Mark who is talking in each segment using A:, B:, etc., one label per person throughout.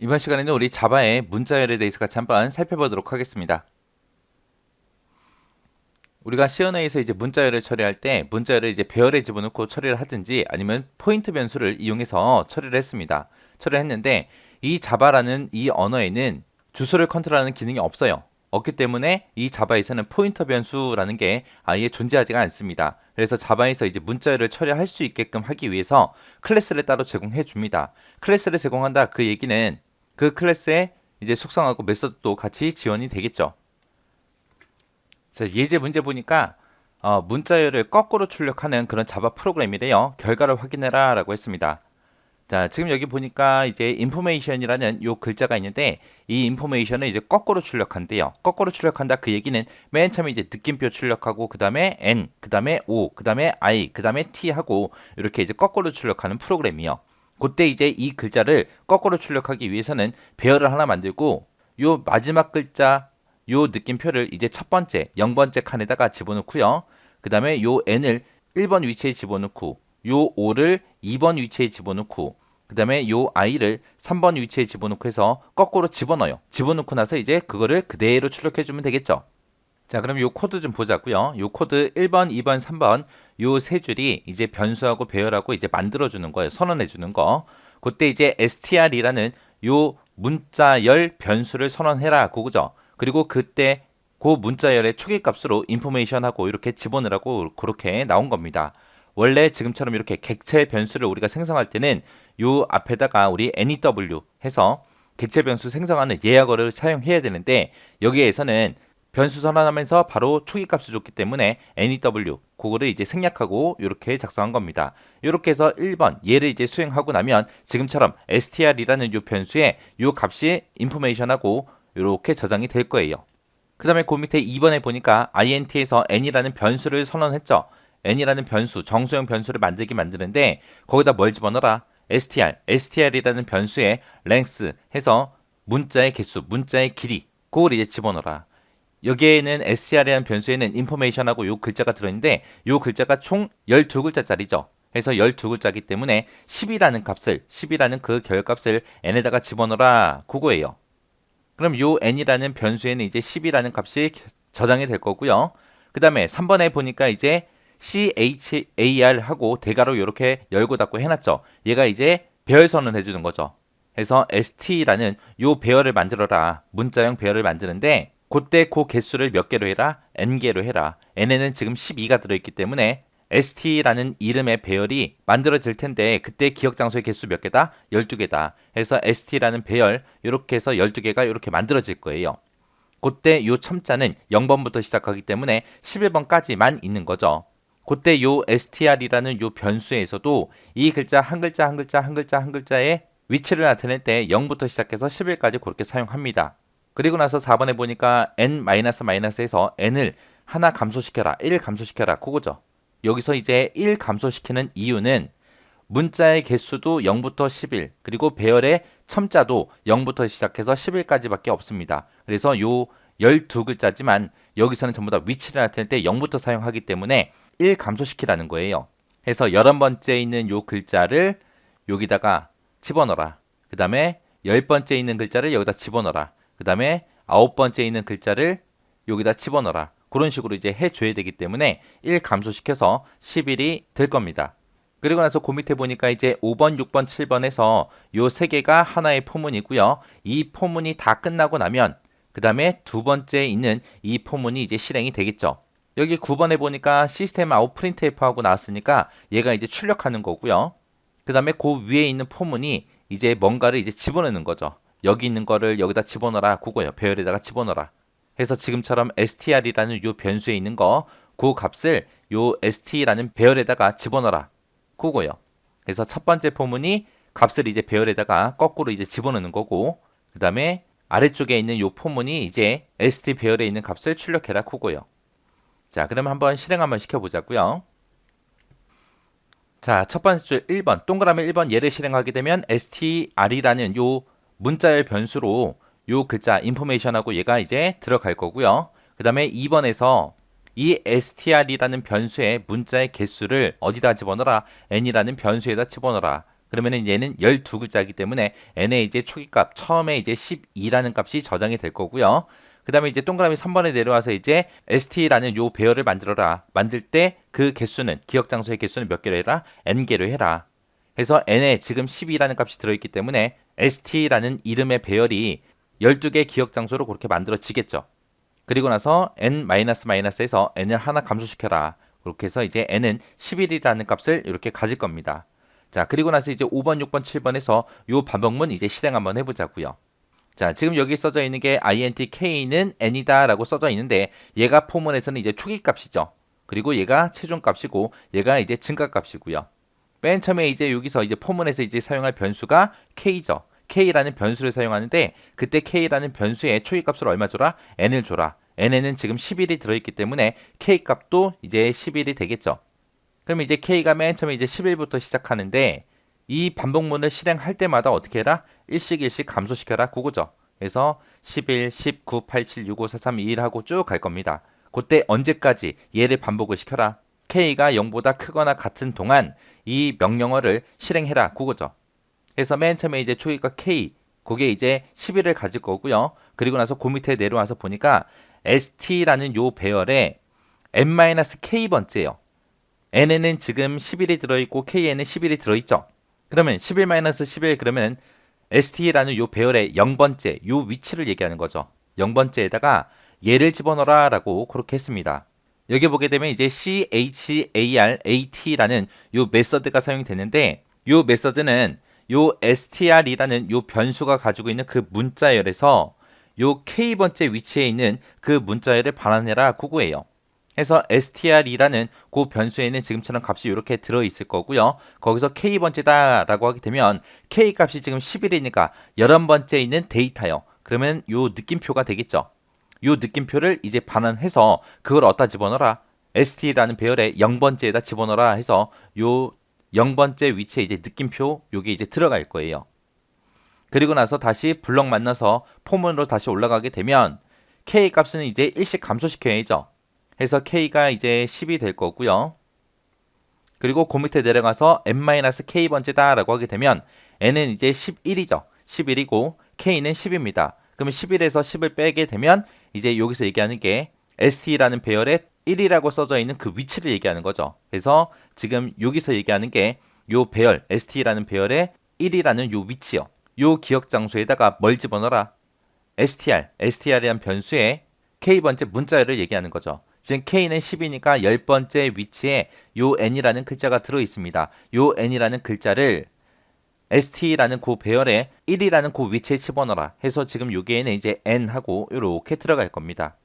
A: 이번 시간에는 우리 자바의 문자열에 대해서 같이 한번 살펴보도록 하겠습니다. 우리가 C&A에서 이제 문자열을 처리할 때 문자열을 이제 배열에 집어넣고 처리를 하든지 아니면 포인트 변수를 이용해서 처리를 했습니다. 처리를 했는데 이 자바라는 이 언어에는 주소를 컨트롤하는 기능이 없어요. 없기 때문에 이 자바에서는 포인터 변수라는 게 아예 존재하지가 않습니다. 그래서 자바에서 이제 문자열을 처리할 수 있게끔 하기 위해서 클래스를 따로 제공해 줍니다. 클래스를 제공한다 그 얘기는 그 클래스에 이제 속성하고 메서드도 같이 지원이 되겠죠. 자, 예제 문제 보니까 문자열을 거꾸로 출력하는 그런 자바 프로그램이래요. 결과를 확인해라 라고 했습니다. 자, 지금 여기 보니까 이제 information이라는 요 글자가 있는데 이 information을 이제 거꾸로 출력한대요. 거꾸로 출력한다 그 얘기는 맨 처음에 이제 느낌표 출력하고 그 다음에 n, 그 다음에 o, 그 다음에 i, 그 다음에 t 하고 이렇게 이제 거꾸로 출력하는 프로그램이요. 그때 이제 이 글자를 거꾸로 출력하기 위해서는 배열을 하나 만들고 요 마지막 글자 요 느낌표를 이제 첫 번째 0번째 칸에다가 집어넣고요. 그 다음에 요 n을 1번 위치에 집어넣고 요 5를 2번 위치에 집어넣고 그 다음에 요 i를 3번 위치에 집어넣고 해서 거꾸로 집어넣어요. 집어넣고 나서 이제 그거를 그대로 출력해주면 되겠죠. 자, 그럼 요 코드 좀 보자고요. 요 코드 1번, 2번, 3번 요 세 줄이 이제 변수하고 배열하고 이제 만들어주는 거예요. 선언해주는 거. 그때 이제 str이라는 요 문자열 변수를 선언해라. 그거죠. 그리고 그때 그 문자열의 초기값으로 인포메이션하고 이렇게 집어넣으라고 그렇게 나온 겁니다. 원래 지금처럼 이렇게 객체 변수를 우리가 생성할 때는 요 앞에다가 우리 new 해서 객체 변수 생성하는 예약어를 사용해야 되는데 여기에서는 변수 선언하면서 바로 초기값을 줬기 때문에 new 그거를 이제 생략하고 이렇게 작성한 겁니다. 이렇게 해서 1번 얘를 이제 수행하고 나면 지금처럼 str이라는 요 변수에 요 값이 information하고 이렇게 저장이 될 거예요. 그 다음에 그 밑에 2번에 보니까 int에서 n이라는 변수를 선언했죠. n이라는 변수, 정수형 변수를 만드는데 거기다 뭘 집어넣어라? str이라는 변수에 length 해서 문자의 개수, 문자의 길이 그걸 이제 집어넣어라. 여기에는 str이라는 변수에는 information하고 요 글자가 들어있는데 요 글자가 총 12글자짜리죠. 해서 12글자이기 때문에 10이라는 그 결값을 n에다가 집어넣어라. 그거예요. 그럼 요 n이라는 변수에는 이제 10이라는 값이 저장이 될 거고요. 그 다음에 3번에 보니까 이제 char 하고 대괄호 이렇게 열고 닫고 해놨죠. 얘가 이제 배열 선언해 주는 거죠. 해서 st라는 요 배열을 만들어라. 문자형 배열을 만드는데 그때 그 개수를 몇 개로 해라? n개로 해라. n에는 지금 12가 들어있기 때문에 st라는 이름의 배열이 만들어질 텐데 그때 기억 장소의 개수 몇 개다? 12개다. 해서 st라는 배열 이렇게 해서 12개가 이렇게 만들어질 거예요. 그때 요 첨자는 0번부터 시작하기 때문에 11번까지만 있는 거죠. 그때 요 str이라는 요 변수에서도 이 글자 한 글자 한 글자 한 글자 한 글자의 위치를 나타낼 때 0부터 시작해서 11까지 그렇게 사용합니다. 그리고 나서 4번에 보니까 n-에서 n을 하나 감소시켜라, 1 감소시켜라, 그거죠. 여기서 이제 1 감소시키는 이유는 문자의 개수도 0부터 11, 그리고 배열의 첨자도 0부터 시작해서 11까지밖에 없습니다. 그래서 요 12글자지만 여기서는 전부 다 위치를 나타낼 때 0부터 사용하기 때문에 1 감소시키라는 거예요. 해서 11번째 있는 요 글자를 여기다가 집어넣어라. 그 다음에 10번째 있는 글자를 여기다 집어넣어라. 그 다음에 9번째 있는 글자를 여기다 집어넣어라. 그런 식으로 이제 해줘야 되기 때문에 1 감소시켜서 11이 될 겁니다. 그리고 나서 그 밑에 보니까 이제 5번, 6번, 7번에서 요 세 개가 하나의 포문이고요. 이 포문이 다 끝나고 나면 그 다음에 두 번째 있는 이 포문이 이제 실행이 되겠죠. 여기 9번에 보니까 시스템 아웃 프린트F 하고 나왔으니까 얘가 이제 출력하는 거고요. 그 다음에 그 위에 있는 포문이 이제 뭔가를 이제 집어넣는 거죠. 여기 있는 거를 여기다 집어넣어라. 그거예요. 배열에다가 집어넣어라. 해서 지금처럼 str이라는 요 변수에 있는 거, 그 값을 요 st라는 배열에다가 집어넣어라. 그거예요. 그래서 첫 번째 포문이 값을 이제 배열에다가 거꾸로 이제 집어넣는 거고, 그 다음에 아래쪽에 있는 요 포문이 이제 st 배열에 있는 값을 출력해라. 그거예요. 자, 그럼 한번 실행 한번 시켜보자고요. 자, 첫 번째 줄 1번, 동그라미 1번 얘를 실행하게 되면 str이라는 요 문자열 변수로 요 글자 information하고 얘가 이제 들어갈 거고요. 그 다음에 2번에서 이 str이라는 변수의 문자의 개수를 어디다 집어넣어라? n이라는 변수에다 집어넣어라. 그러면은 얘는 12글자이기 때문에 n의 이제 초기값 처음에 이제 12라는 값이 저장이 될 거고요. 그 다음에 이제 동그라미 3번에 내려와서 이제 st라는 요 배열을 만들어라. 만들 때 그 개수는 기억 장소의 개수는 몇 개로 해라? n개로 해라. 해서 n에 지금 12라는 값이 들어있기 때문에 st라는 이름의 배열이 12개 기억 장소로 그렇게 만들어지겠죠. 그리고 나서 n-에서 n을 하나 감소시켜라. 그렇게 해서 이제 n은 11이라는 값을 이렇게 가질 겁니다. 자, 그리고 나서 이제 5번, 6번, 7번에서 요 반복문 이제 실행 한번 해보자고요. 자, 지금 여기 써져 있는 게 int k는 n이다 라고 써져 있는데 얘가 포문에서는 이제 초기값이죠. 그리고 얘가 최종값이고 얘가 이제 증가값이고요. 맨 처음에 이제 여기서 이제 포문에서 이제 사용할 변수가 k죠. k라는 변수를 사용하는데 그때 k라는 변수의 초기값을 얼마 줘라? n을 줘라. n에는 지금 11이 들어있기 때문에 k 값도 이제 11이 되겠죠. 그럼 이제 k가 맨 처음에 이제 11부터 시작하는데 이 반복문을 실행할 때마다 어떻게 해라? 일씩 일씩 감소시켜라. 그거죠. 그래서 11, 19, 87, 65, 43, 21 하고 쭉 갈 겁니다. 그때 언제까지 얘를 반복을 시켜라? k가 0보다 크거나 같은 동안 이 명령어를 실행해라. 그거죠. 그래서 맨 처음에 이제 초기값 k, 그게 이제 11을 가질 거고요. 그리고 나서 그 밑에 내려와서 보니까 st라는 요 배열에 n-k번째예요. n에는 지금 11이 들어있고 k에는 11이 들어있죠. 그러면 11-11 그러면 st라는 요 배열의 0번째 요 위치를 얘기하는 거죠. 0번째에다가 얘를 집어넣어라 라고 그렇게 했습니다. 여기 보게 되면 이제 charAt라는 요 메서드가 사용이 되는데 요 메서드는 요 str이라는 요 변수가 가지고 있는 그 문자열에서 요 k번째 위치에 있는 그 문자열을 반환해라 그거예요. 해서 str이라는 그 변수에는 지금처럼 값이 이렇게 들어있을 거고요. 거기서 k번째다 라고 하게 되면 k 값이 지금 11이니까 11번째에 있는 데이터요. 그러면 요 느낌표가 되겠죠. 요 느낌표를 이제 반환해서 그걸 어디다 집어넣어라? st라는 배열의 0번째에다 집어넣어라 해서 요 0번째 위치에 이제 느낌표 요게 이제 들어갈 거예요. 그리고 나서 다시 블럭 만나서 포문으로 다시 올라가게 되면 k 값은 이제 일씩 감소시켜야죠. 해서 k가 이제 10이 될 거고요. 그리고 그 밑에 내려가서 n-k번째다 라고 하게 되면 n은 이제 11이죠. 11이고 k는 10입니다. 그러면 11에서 10을 빼게 되면 이제 여기서 얘기하는 게 st라는 배열에 1이라고 써져 있는 그 위치를 얘기하는 거죠. 그래서 지금 여기서 얘기하는 게 요 배열 st라는 배열에 1이라는 요 위치요. 요 기억 장소에다가 뭘 집어넣어라? str이란 변수에 k번째 문자열을 얘기하는 거죠. 지금 k는 10이니까 10번째 위치에 요 n이라는 글자가 들어 있습니다. 요 n이라는 글자를 st라는 그 배열에 1이라는 그 위치에 집어넣어라 해서 지금 여기에는 이제 n하고 이렇게 들어갈 겁니다.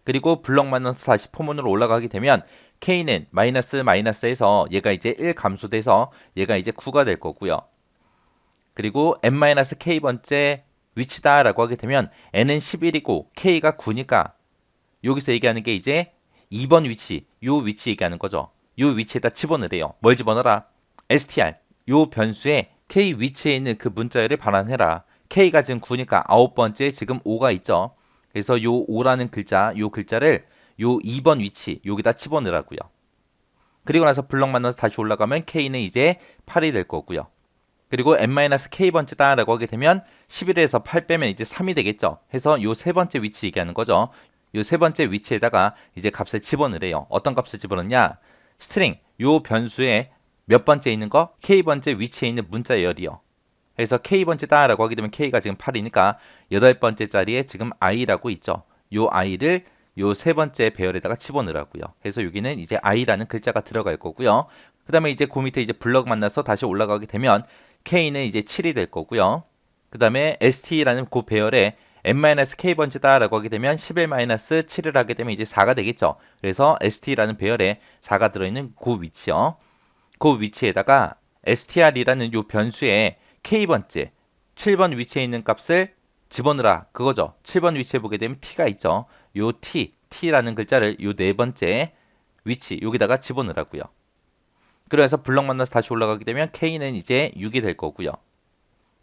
A: 그리고 블럭 만나서 다시 포문으로 올라가게 되면 k는 마이너스에서 얘가 이제 1 감소돼서 얘가 이제 9가 될 거고요. 그리고 n-k번째 위치다 라고 하게 되면 n은 11이고 k가 9니까 여기서 얘기하는 게 이제 2번 위치, 요 위치 얘기하는 거죠. 요 위치에다 집어넣으래요. 뭘 집어넣어라? str, 요 변수에 k 위치에 있는 그 문자열을 반환해라. k가 지금 9니까 9번째 지금 5가 있죠. 그래서 요 5라는 글자, 요 글자를 요 2번 위치, 여기다 집어넣으라고요. 그리고 나서 블럭 만나서 다시 올라가면 k는 이제 8이 될 거고요. 그리고 n-k번째다 라고 하게 되면 11에서 8 빼면 이제 3이 되겠죠. 해서 요 세 번째 위치 얘기하는 거죠. 요 세 번째 위치에다가 이제 값을 집어넣으래요. 어떤 값을 집어넣냐? 스트링, 요 변수에 몇 번째 있는 거? k번째 위치에 있는 문자열이요. 그래서 k번째다 라고 하게 되면 k가 지금 8이니까 8번째 자리에 지금 i라고 있죠. 요 i를 요 세 번째 배열에다가 집어넣으라고요. 그래서 여기는 이제 i라는 글자가 들어갈 거고요. 그 다음에 이제 그 밑에 이제 블럭 만나서 다시 올라가게 되면 k는 이제 7이 될 거고요. 그 다음에 st라는 그 배열에 n-k번째다 라고 하게 되면 11-7을 하게 되면 이제 4가 되겠죠. 그래서 st라는 배열에 4가 들어있는 그 위치요. 그 위치에다가 str이라는 요 변수에 k번째 7번 위치에 있는 값을 집어넣으라 그거죠. 7번 위치에 보게 되면 t가 있죠. 요 t라는 글자를 요 네 번째 위치 여기다가 집어넣으라고요. 그래서 블럭 만나서 다시 올라가게 되면 k는 이제 6이 될 거고요.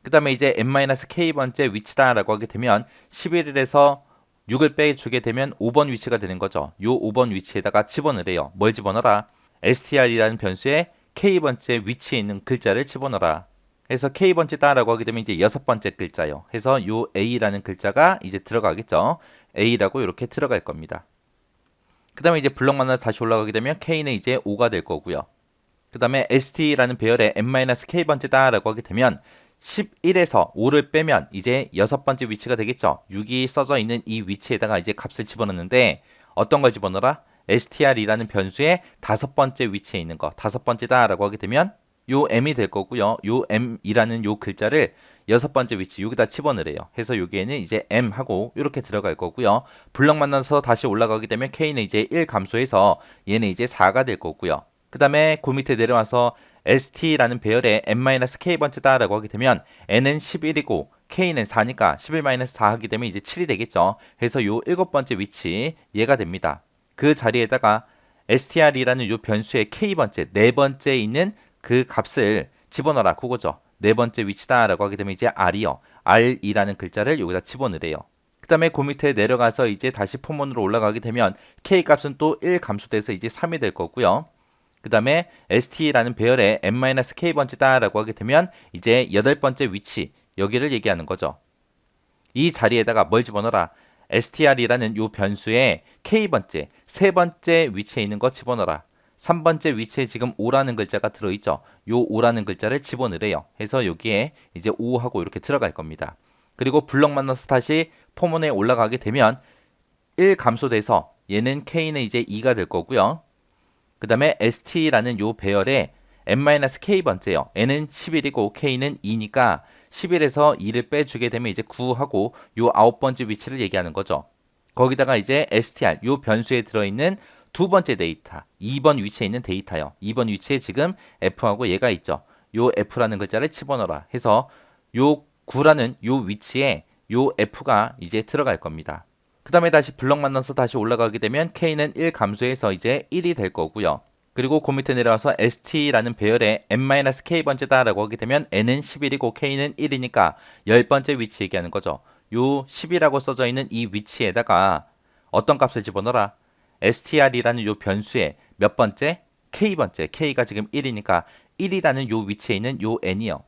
A: 그 다음에 이제 n-k번째 위치다 라고 하게 되면 11에서 6을 빼주게 되면 5번 위치가 되는 거죠. 요 5번 위치에다가 집어넣으래요. 뭘 집어넣어라? str이라는 변수에 k번째 위치에 있는 글자를 집어넣어라. 해서 K번째다라고 하게 되면 이제 여섯 번째 글자요. 해서 요 A라는 글자가 이제 들어가겠죠. A라고 이렇게 들어갈 겁니다. 그 다음에 이제 블럭 만나서 다시 올라가게 되면 K는 이제 5가 될 거고요. 그 다음에 ST라는 배열에 n-K번째다라고 하게 되면 11에서 5를 빼면 이제 여섯 번째 위치가 되겠죠. 6이 써져 있는 이 위치에다가 이제 값을 집어넣는데 어떤 걸 집어넣어라? str이라는 변수의 다섯 번째 위치에 있는 거, 다섯 번째다라고 하게 되면 요 m이 될 거고요. 요 m이라는 요 글자를 여섯 번째 위치 여기다 집어넣으래요. 해서 여기에는 이제 m 하고 이렇게 들어갈 거고요. 블럭 만나서 다시 올라가게 되면 k는 이제 1 감소해서 얘는 이제 4가 될 거고요. 그 다음에 그 밑에 내려와서 st라는 배열에 n-k번째다라고 하게 되면 n은 11이고 k는 4니까 11-4 하게 되면 이제 7이 되겠죠. 그래서 요 일곱 번째 위치 얘가 됩니다. 그 자리에다가 str이라는 요 변수의 k번째 네 번째에 있는 그 값을 집어넣어라 그거죠. 네 번째 위치다라고 하게 되면 이제 r이요. r이라는 글자를 여기다 집어넣으래요. 그 다음에 그 밑에 내려가서 이제 다시 포문으로 올라가게 되면 k 값은 또 1 감소돼서 이제 3이 될 거고요. 그 다음에 st라는 배열에 n-k번째다라고 하게 되면 이제 여덟 번째 위치 여기를 얘기하는 거죠. 이 자리에다가 뭘 집어넣어라? str이라는 요 변수에 k번째 세 번째 위치에 있는 거 집어넣어라. 3번째 위치에 지금 5라는 글자가 들어있죠. 요 5라는 글자를 집어넣으래요. 해서 여기에 이제 5하고 이렇게 들어갈 겁니다. 그리고 블럭 만나서 다시 포문에 올라가게 되면 1 감소돼서 얘는 k는 이제 2가 될 거고요. 그 다음에 st라는 요 배열에 n-k번째요. n은 11이고 k는 2니까 11에서 2를 빼주게 되면 이제 9하고 요 아홉 번째 위치를 얘기하는 거죠. 거기다가 이제 str 요 변수에 들어있는 두 번째 데이터 2번 위치에 있는 데이터요. 2번 위치에 지금 f하고 얘가 있죠. 요 f라는 글자를 집어넣어라 해서 요 9라는 요 위치에 요 f가 이제 들어갈 겁니다. 그 다음에 다시 블럭 만나서 다시 올라가게 되면 k는 1 감소해서 이제 1이 될 거고요. 그리고 그 밑에 내려와서 st라는 배열에 n-k번째다라고 하게 되면 n은 11이고 k는 1이니까 10번째 위치 얘기하는 거죠. 요 10이라고 써져 있는 이 위치에다가 어떤 값을 집어넣어라? str이라는 요 변수에 몇 번째? k번째. k가 지금 1이니까 1이라는 요 위치에 있는 요 n이요.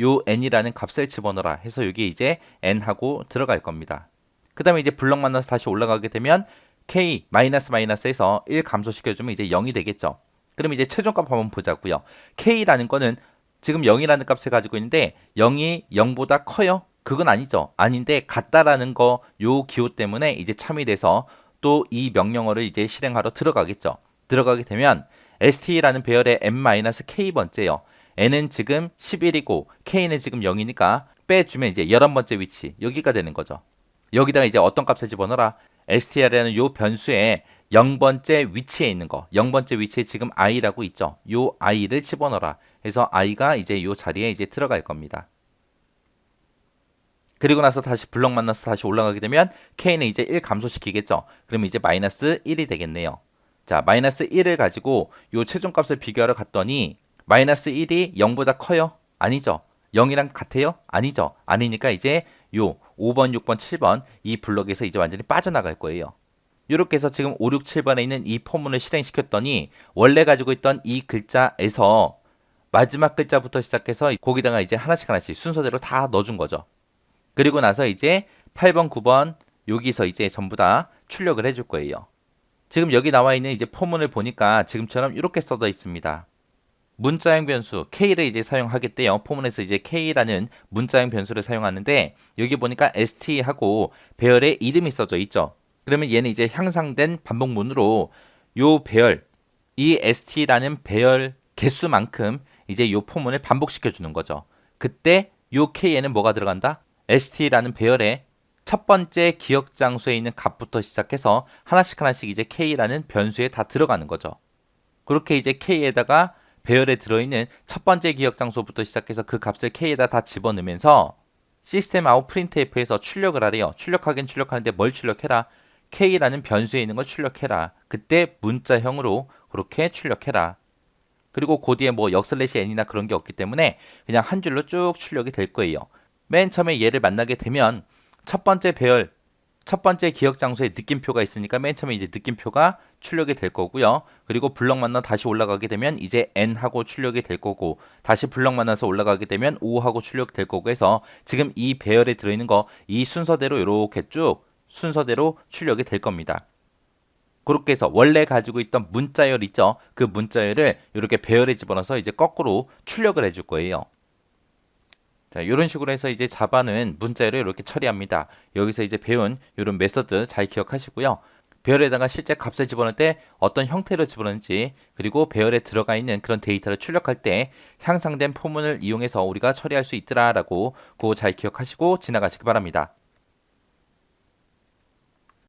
A: 요 n이라는 값을 집어넣어라 해서 여기 이제 n하고 들어갈 겁니다. 그 다음에 이제 블럭 만나서 다시 올라가게 되면 k 마이너스에서 1 감소시켜주면 이제 0이 되겠죠. 그럼 이제 최종값 한번 보자고요. k라는 거는 지금 0이라는 값을 가지고 있는데 0이 0보다 커요? 그건 아니죠. 아닌데 같다라는 거 요 기호 때문에 이제 참이 돼서 또 이 명령어를 이제 실행하러 들어가겠죠. 들어가게 되면 st라는 배열의 n-k번째요. n은 지금 11이고 k는 지금 0이니까 빼주면 이제 11번째 위치 여기가 되는 거죠. 여기다가 이제 어떤 값을 집어넣어라? str이라는 요 변수에 0번째 위치에 있는 거 0번째 위치에 지금 i라고 있죠. 요 i를 집어넣어라. 해서 i가 이제 요 자리에 이제 들어갈 겁니다. 그리고 나서 다시 블럭 만나서 다시 올라가게 되면 k는 이제 1 감소시키겠죠. 그러면 이제 마이너스 1이 되겠네요. 자, 마이너스 1을 가지고 요 최종값을 비교하러 갔더니 마이너스 1이 0보다 커요? 아니죠. 0이랑 같아요? 아니죠. 아니니까 이제 요 5번, 6번, 7번 이 블럭에서 이제 완전히 빠져나갈 거예요. 이렇게 해서 지금 5, 6, 7번에 있는 이 포문을 실행시켰더니 원래 가지고 있던 이 글자에서 마지막 글자부터 시작해서 거기다가 이제 하나씩 순서대로 다 넣어준 거죠. 그리고 나서 이제 8번, 9번 여기서 이제 전부 다 출력을 해줄 거예요. 지금 여기 나와 있는 이제 포문을 보니까 지금처럼 이렇게 써져 있습니다. 문자형 변수 k를 이제 사용하겠대요. 포문에서 이제 k라는 문자형 변수를 사용하는데 여기 보니까 st하고 배열의 이름이 써져 있죠. 그러면 얘는 이제 향상된 반복문으로 요 배열, 이 st라는 배열 개수만큼 이제 요 포문을 반복시켜 주는 거죠. 그때 요 k에는 뭐가 들어간다? st라는 배열의 첫 번째 기억 장소에 있는 값부터 시작해서 하나씩 이제 k라는 변수에 다 들어가는 거죠. 그렇게 이제 k에다가 배열에 들어있는 첫 번째 기억 장소부터 시작해서 그 값을 k에다 다 집어넣으면서 시스템 아웃 printf에서 출력을 하래요. 출력하긴 출력하는데 뭘 출력해라? k라는 변수에 있는 걸 출력해라. 그때 문자형으로 그렇게 출력해라. 그리고 그 뒤에 뭐 역/n이나 그런 게 없기 때문에 그냥 한 줄로 쭉 출력이 될 거예요. 맨 처음에 얘를 만나게 되면 첫 번째 배열 첫 번째 기억 장소에 느낌표가 있으니까 맨 처음에 이제 느낌표가 출력이 될 거고요. 그리고 블럭 만나 다시 올라가게 되면 이제 N하고 출력이 될 거고, 다시 블럭 만나서 올라가게 되면 O하고 출력될 거고 해서 지금 이 배열에 들어있는 거 이 순서대로 이렇게 쭉 순서대로 출력이 될 겁니다. 그렇게 해서 원래 가지고 있던 문자열 있죠? 그 문자열을 이렇게 배열에 집어넣어서 이제 거꾸로 출력을 해줄 거예요. 자, 이런 식으로 해서 이제 자바는 문자열을 이렇게 처리합니다. 여기서 이제 배운 이런 메서드 잘 기억하시고요. 배열에다가 실제 값을 집어넣을 때 어떤 형태로 집어넣는지, 그리고 배열에 들어가 있는 그런 데이터를 출력할 때 향상된 포문을 이용해서 우리가 처리할 수 있더라라고 그거 잘 기억하시고 지나가시기 바랍니다.